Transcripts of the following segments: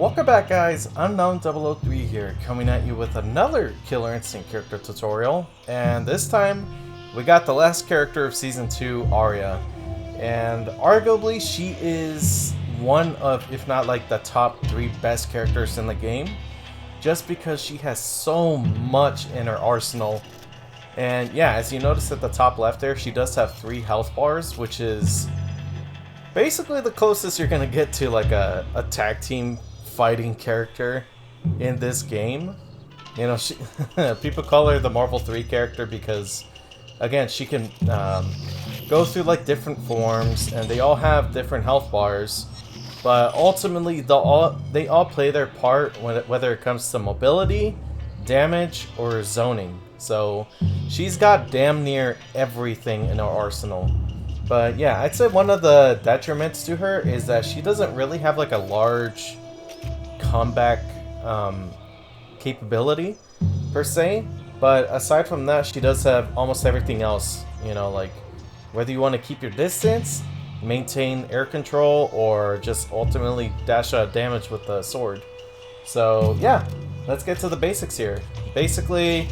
Welcome back, guys. Unknown003 here, coming at you with another Killer Instinct character tutorial. And this time, we got the last character of Season 2, ARIA. And arguably, she is one of, if not like the top 3 best characters in the game. Just because she has so much in her arsenal. And yeah, as you notice at the top left there, she does have 3 health bars, which is basically the closest you're going to get to like a tag team fighting character in this game. You know, she people call her the Marvel 3 character because, again, she can go through like different forms, and they all have different health bars. But ultimately, they all play their part whether it comes to mobility, damage, or zoning. So she's got damn near everything in her arsenal. But yeah, I'd say one of the detriments to her is that she doesn't really have like a large comeback capability per se, but aside from that, she does have almost everything else. You know, like whether you want to keep your distance, maintain air control, or just ultimately dash out damage with the sword. So yeah, let's get to the basics here. Basically,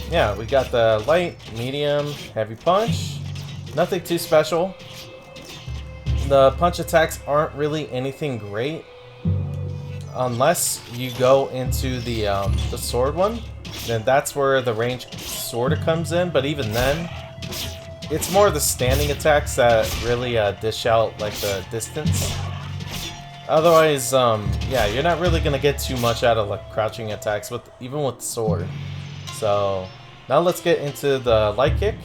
yeah, we got the light, medium, heavy punch. Nothing too special. The punch attacks aren't really anything great unless you go into the sword one. Then that's where the range sort of comes in. But even then, it's more the standing attacks that really dish out like the distance. Otherwise, yeah, you're not really gonna get too much out of like crouching attacks even with the sword. So now let's get into the light kick.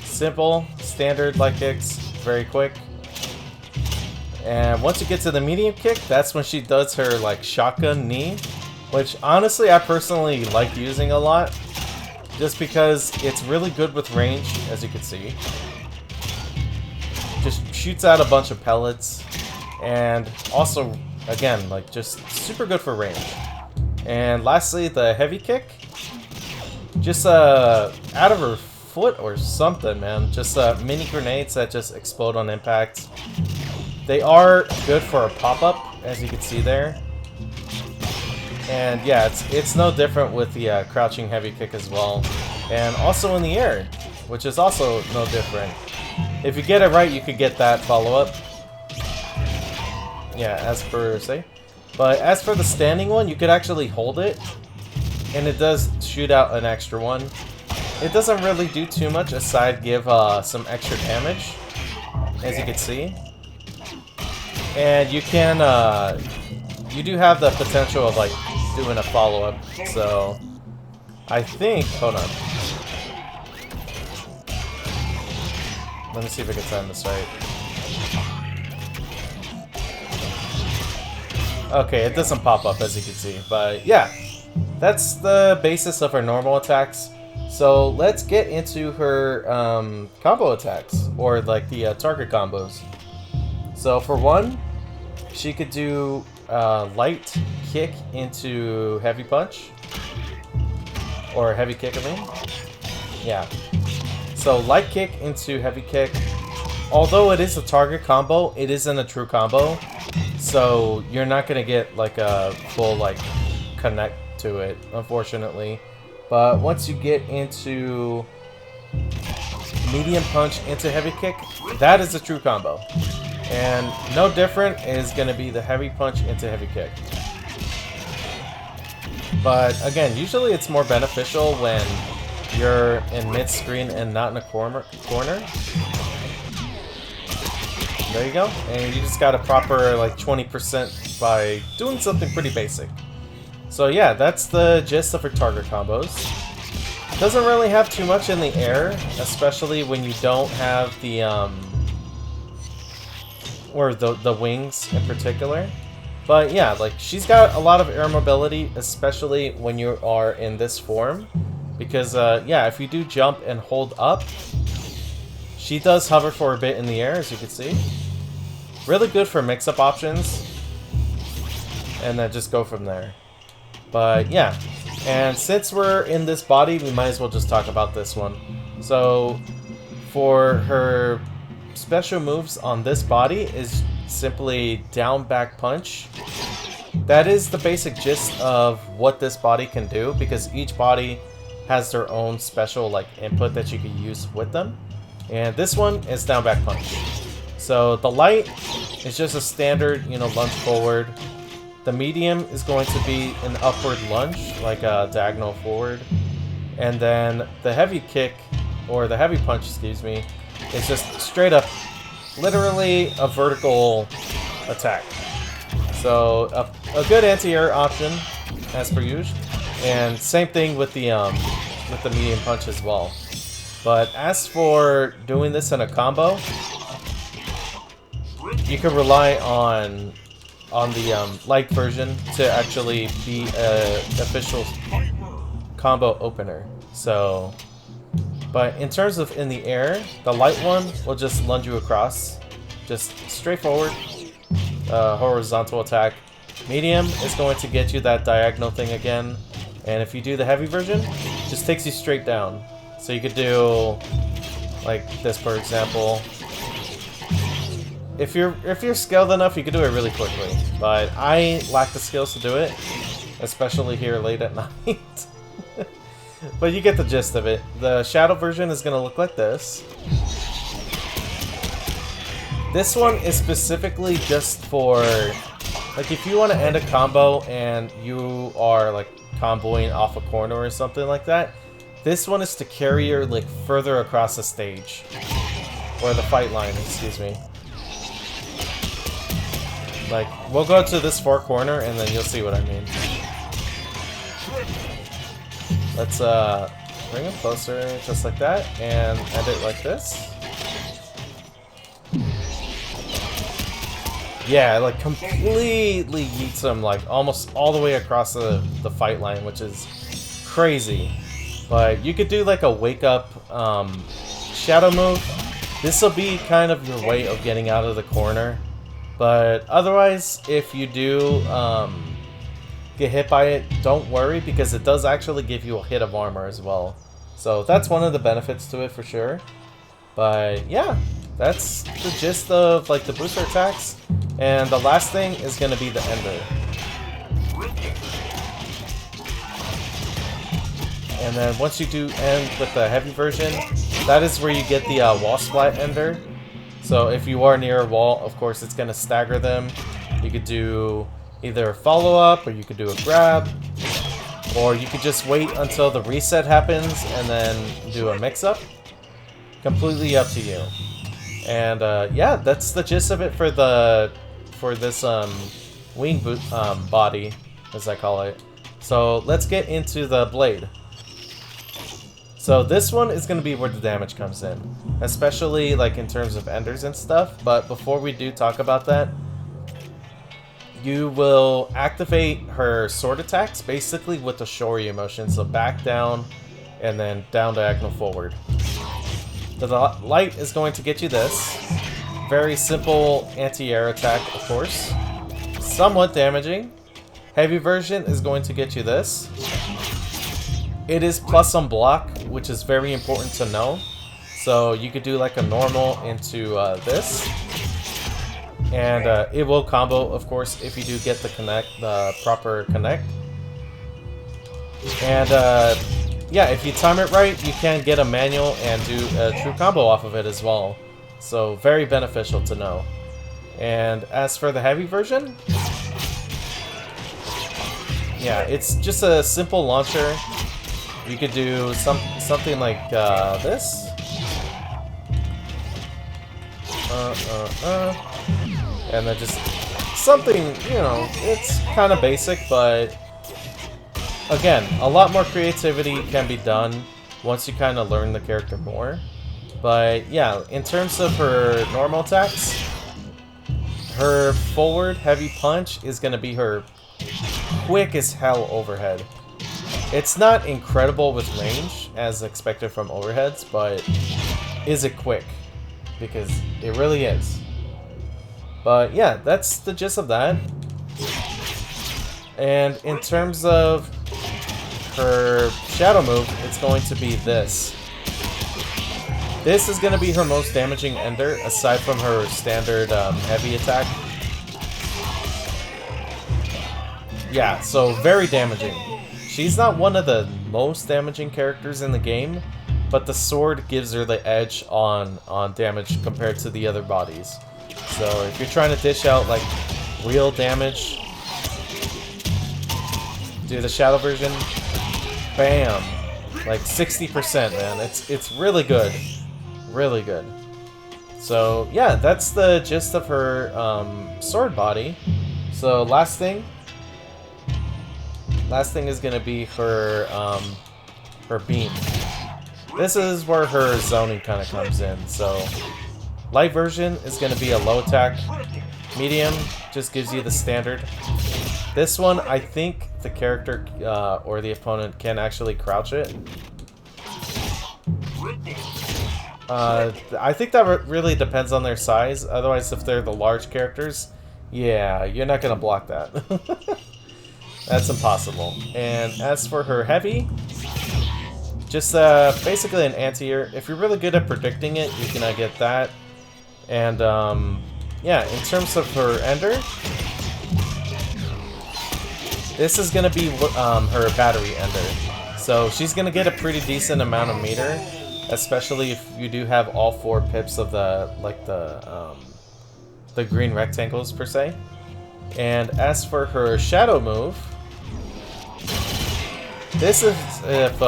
Simple, standard light kicks, very quick. And once you get to the medium kick, that's when she does her like shotgun knee, which honestly I personally like using a lot, just because it's really good with range, as you can see. Just shoots out a bunch of pellets, and also, again, like just super good for range. And lastly, the heavy kick, just out of her foot or something, man. Just mini grenades that just explode on impact. They are good for a pop-up, as you can see there. And yeah, it's no different with the crouching heavy kick as well. And also in the air, which is also no different. If you get it right, you could get that follow-up. Yeah, as per say. But as for the standing one, you could actually hold it, and it does shoot out an extra one. It doesn't really do too much aside give some extra damage, as you can see. And you can, you do have the potential of like doing a follow-up. So I think, hold on. Let me see if I can time this right. Okay, it doesn't pop up, as you can see. But yeah, that's the basis of her normal attacks. So let's get into her combo attacks, or like the target combos. So for one, she could do light kick into heavy punch, or heavy kick, I mean. Yeah. So light kick into heavy kick. Although it is a target combo, it isn't a true combo. So you're not gonna get like a full like connect to it, unfortunately. But once you get into medium punch into heavy kick, that is a true combo. And no different is going to be the heavy punch into heavy kick. But again, usually it's more beneficial when you're in mid-screen and not in a corner. There you go. And you just got a proper like 20% by doing something pretty basic. So yeah, that's the gist of her target combos. Doesn't really have too much in the air, especially when you don't have the or the wings in particular. But yeah, like she's got a lot of air mobility, especially when you are in this form, because yeah, if you do jump and hold up, she does hover for a bit in the air, as you can see. Really good for mix-up options, and then just go from there. But yeah, and since we're in this body, we might as well just talk about this one. So for her special moves on this body is simply down back punch that is the basic gist of what this body can do, because each body has their own special like input that you can use with them. And this one is down back punch. So the light is just a standard, you know, lunge forward. The medium is going to be an upward lunge, like a diagonal forward. And then the heavy kick, or the heavy punch, excuse me, is just straight up, literally a vertical attack. So a good anti-air option, as per usual. And same thing with the medium punch as well. But as for doing this in a combo, you can rely on the light version to actually be an official combo opener. So, but in terms of in the air, the light one will just lunge you across, just straightforward, horizontal attack. Medium is going to get you that diagonal thing again, and if you do the heavy version, it just takes you straight down. So you could do like this, for example. If you're skilled enough, you can do it really quickly. But I lack the skills to do it, especially here late at night. But you get the gist of it. The shadow version is going to look like this. This one is specifically just for, like, if you want to end a combo and you are like comboing off a corner or something like that. This one is to carry her like further across the stage, or the fight line, excuse me. Like, we'll go to this far corner and then you'll see what I mean. Let's bring it closer, just like that, and end it like this. Yeah, like completely yeets him like almost all the way across the fight line, which is crazy. But you could do like a wake up shadow move. This will be kind of your way of getting out of the corner. But otherwise, if you do get hit by it, don't worry, because it does actually give you a hit of armor as well. So that's one of the benefits to it for sure. But yeah, that's the gist of like the booster attacks. And the last thing is going to be the ender. And then once you do end with the heavy version, that is where you get the wall splat ender. So if you are near a wall, of course it's going to stagger them. You could do either a follow-up, or you could do a grab, or you could just wait until the reset happens and then do a mix-up. Completely up to you. And yeah, that's the gist of it for this wing boot body, as I call it. So let's get into the blade. So this one is going to be where the damage comes in, especially like in terms of enders and stuff. But before we do talk about that, you will activate her sword attacks basically with the Shoryu motion. So back, down, and then down, diagonal, forward. The light is going to get you this. Very simple anti-air attack, of course. Somewhat damaging. Heavy version is going to get you this. It is plus on block, which is very important to know. So you could do like a normal into this. And it will combo, of course, if you do get the proper connect. And yeah, if you time it right, you can get a manual and do a true combo off of it as well. So very beneficial to know. And as for the heavy version, yeah, it's just a simple launcher. You could do something like this. And then just something, you know, it's kind of basic, but again, a lot more creativity can be done once you kind of learn the character more. But yeah, in terms of her normal attacks, her forward heavy punch is going to be her quick as hell overhead. It's not incredible with range, as expected from overheads, but is it quick? Because it really is. But yeah, that's the gist of that. And in terms of her shadow move, it's going to be this. This is going to be her most damaging ender, aside from her standard heavy attack. Yeah, so very damaging. She's not one of the most damaging characters in the game, but the sword gives her the edge on damage compared to the other bodies. So if you're trying to dish out like real damage, do the shadow version. Bam! Like 60%, man. It's really good. Really good. So yeah, that's the gist of her sword body. So last thing is gonna be her her beam. This is where her zoning kind of comes in. So light version is gonna be a low attack. Medium just gives you the standard. This one, I think the character or the opponent can actually crouch it. I think that really depends on their size. Otherwise, if they're the large characters, yeah, you're not gonna block that. That's impossible. And as for her heavy, just basically an anti-air. If you're really good at predicting it, you can get that. And yeah, in terms of her ender, this is gonna be her battery ender. So she's gonna get a pretty decent amount of meter, especially if you do have all 4 pips of the green rectangles per se. And as for her shadow move, this is if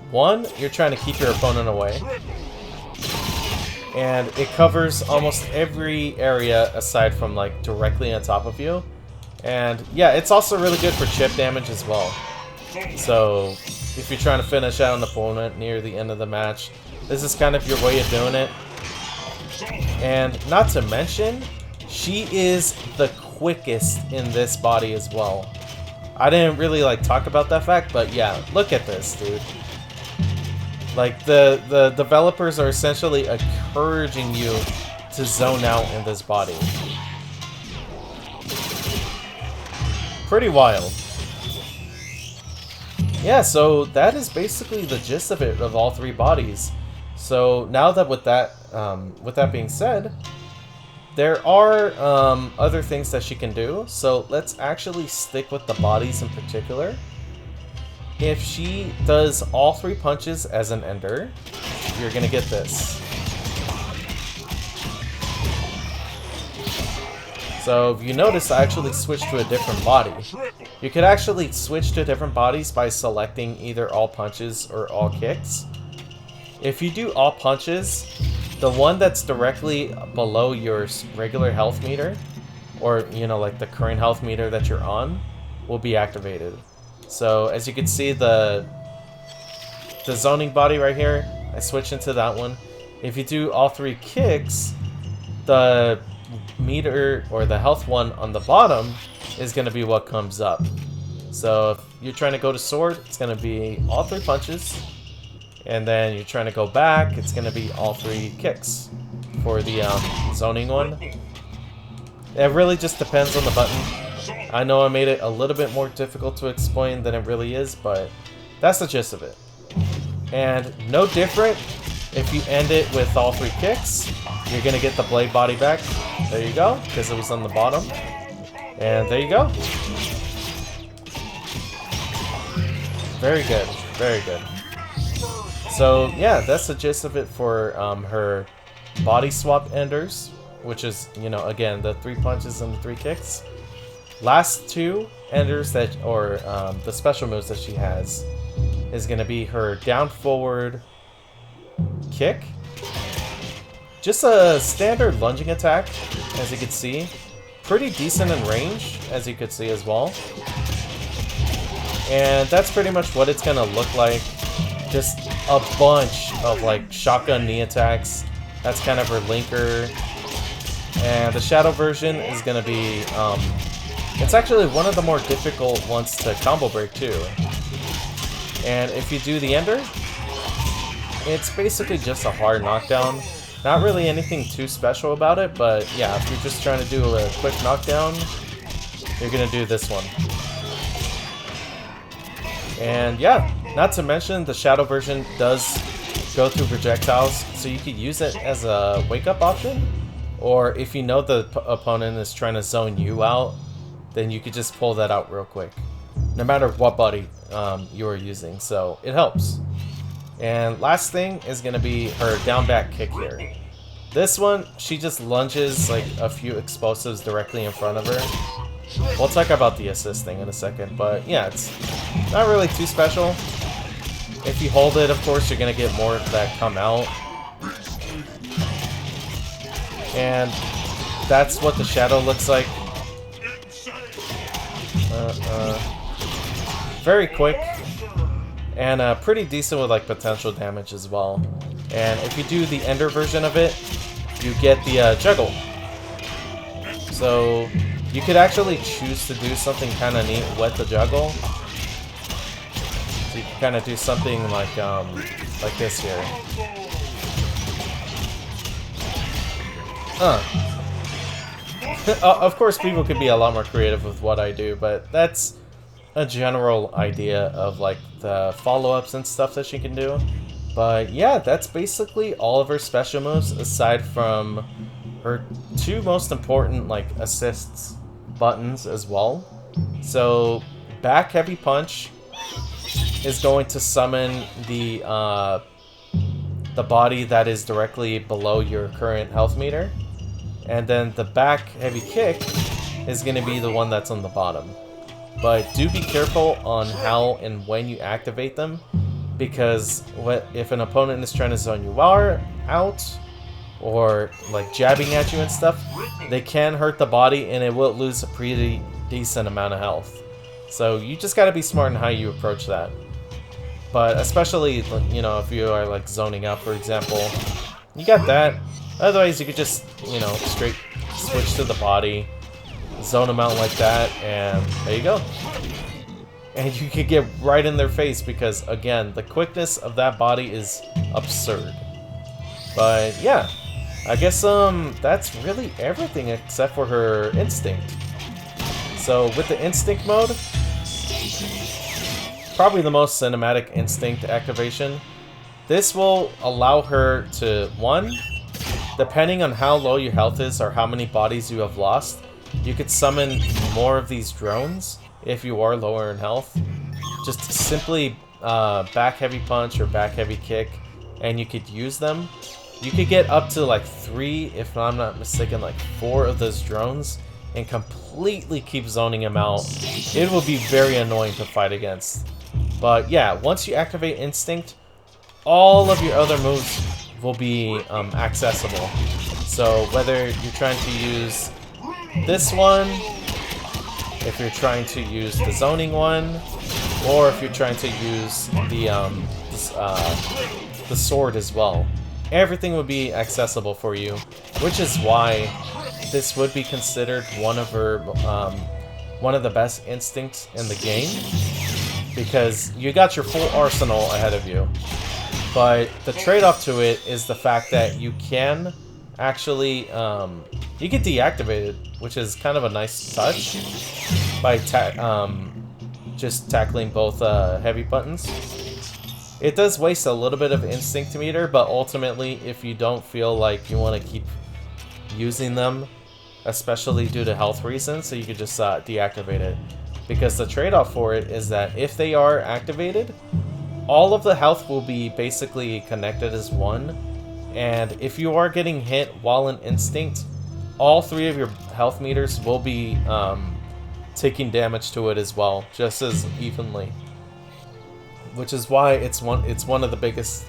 one, you're trying to keep your opponent away, and it covers almost every area aside from like directly on top of you. And yeah, it's also really good for chip damage as well. So if you're trying to finish out an opponent near the end of the match, this is kind of your way of doing it. And not to mention, she is the quickest in this body as well. I didn't really like talk about that fact, but yeah, look at this, dude. Like the developers are essentially encouraging you to zone out in this body. Pretty wild. Yeah, so that is basically the gist of it, of all 3 bodies. So now that with that being said, there are other things that she can do. So let's actually stick with the bodies in particular. If she does all 3 punches as an ender, you're gonna get this. So if you notice, I actually switched to a different body. You could actually switch to different bodies by selecting either all punches or all kicks. If you do all punches, the one that's directly below your regular health meter, or you know, like the current health meter that you're on, will be activated. So as you can see, the zoning body right here, I switched into that one. If you do all 3 kicks, the meter or the health one on the bottom is going to be what comes up. So if you're trying to go to sword, it's going to be all 3 punches, and then you're trying to go back, it's going to be all 3 kicks for the zoning one. It really just depends on the button. I know I made it a little bit more difficult to explain than it really is, but that's the gist of it. And no different if you end it with all 3 kicks, you're going to get the blade body back. There you go, because it was on the bottom. And there you go. Very good, very good. So yeah, that's the gist of it for her body swap enders, which is, you know, again, the 3 punches and the 3 kicks. Last 2 enders that, or the special moves that she has, is going to be her down forward kick. Just a standard lunging attack, as you can see. Pretty decent in range, as you could see as well. And that's pretty much what it's going to look like. Just a bunch of like shotgun knee attacks. That's kind of her linker. And the shadow version is going to be, it's actually one of the more difficult ones to combo break too. And if you do the ender, it's basically just a hard knockdown. Not really anything too special about it, but yeah, if you're just trying to do a quick knockdown, you're gonna do this one. And yeah, not to mention the shadow version does go through projectiles, so you could use it as a wake-up option, or if you know the opponent is trying to zone you out, then you could just pull that out real quick, no matter what buddy you are using, so it helps. And last thing is going to be her down back kick here. This one, she just lunges like a few explosives directly in front of her. We'll talk about the assist thing in a second, but yeah, it's not really too special. If you hold it, of course, you're going to get more that come out. And that's what the shadow looks like. Very quick. And pretty decent with like potential damage as well. And if you do the Ender version of it, you get the juggle. So you could actually choose to do something kind of neat with the juggle. So you can kind of do something like this here. Of course, people could be a lot more creative with what I do, but that's a general idea of like the follow-ups and stuff that she can do. But yeah, that's basically all of her special moves aside from her two most important like assists buttons as well. So back heavy punch is going to summon the body that is directly below your current health meter, and then the back heavy kick is going to be the one that's on the bottom. But do be careful on how and when you activate them, because if an opponent is trying to zone you out, or like jabbing at you and stuff, they can hurt the body and it will lose a pretty decent amount of health. So you just got to be smart in how you approach that. But especially, you know, if you are like zoning out, for example, you got that. Otherwise, you could just, you know, straight switch to the body, zone them out like that, and there you go. And you could get right in their face because, again, the quickness of that body is absurd. But yeah, I guess that's really everything except for her instinct. So with the instinct mode, probably the most cinematic instinct activation. This will allow her to, one, depending on how low your health is or how many bodies you have lost, you could summon more of these drones if you are lower in health. Just simply back heavy punch or back heavy kick, and you could use them. You could get up to like 3, if I'm not mistaken, like 4 of those drones and completely keep zoning them out. It will be very annoying to fight against. But yeah, once you activate Instinct, all of your other moves will be accessible. So whether you're trying to use this one, if you're trying to use the zoning one, or if you're trying to use the sword as well, everything would be accessible for you, which is why this would be considered one of the best instincts in the game, because you got your full arsenal ahead of you. But the trade-off to it is the fact that you can actually you get deactivated, which is kind of a nice touch by just tackling both heavy buttons. It does waste a little bit of instinct meter, but ultimately, if you don't feel like you want to keep using them, especially due to health reasons, so you could just deactivate it. Because the trade-off for it is that if they are activated, all of the health will be basically connected as one, and if you are getting hit while in instinct, all 3 of your health meters will be taking damage to it as well, just as evenly. Which is why it's one of the biggest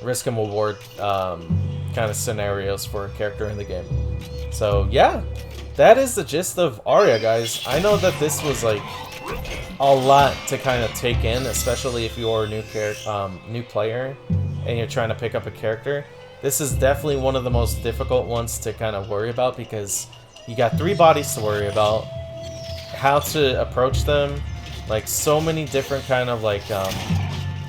risk and reward kind of scenarios for a character in the game. So yeah, that is the gist of ARIA, guys. I know that this was like a lot to kind of take in, especially if you're a new player and you're trying to pick up a character. This is definitely one of the most difficult ones to kind of worry about, because you got 3 bodies to worry about, how to approach them, like so many different kind of like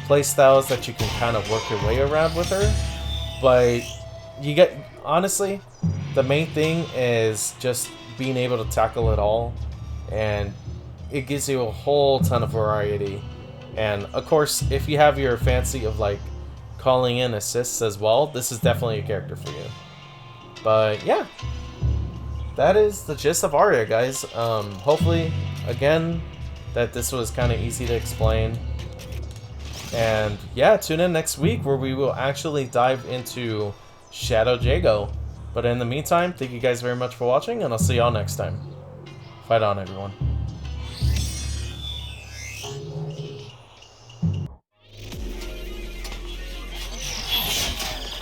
play styles that you can kind of work your way around with her. But you get, honestly, the main thing is just being able to tackle it all, and it gives you a whole ton of variety. And of course, if you have your fancy of like calling in assists as well, this is definitely a character for you. But yeah, that is the gist of ARIA, guys. Hopefully, again, that this was kind of easy to explain. And yeah, tune in next week where we will actually dive into Shadow Jago. But in the meantime, thank you guys very much for watching, and I'll see y'all next time. Fight on, everyone.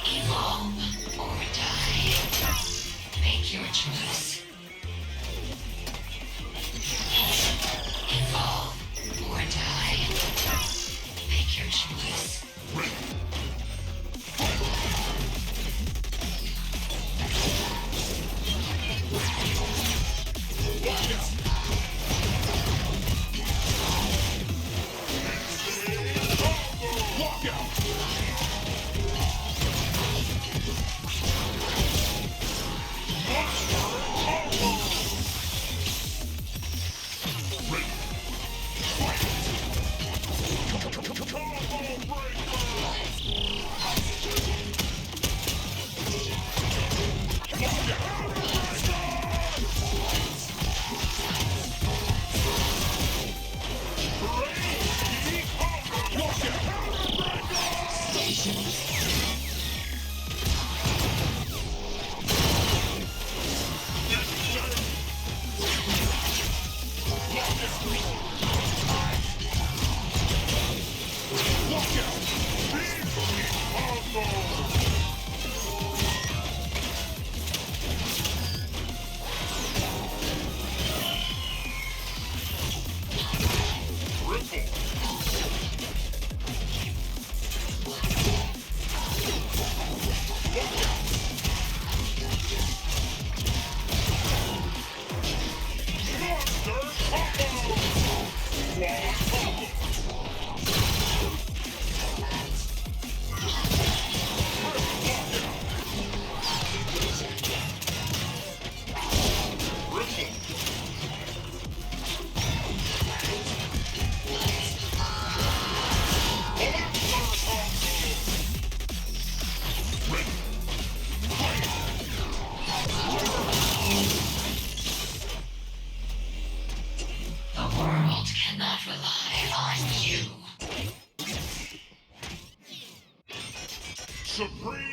Evolve or die. Make your choice. Evolve or die. Make your choice. Cannot rely on you. Supreme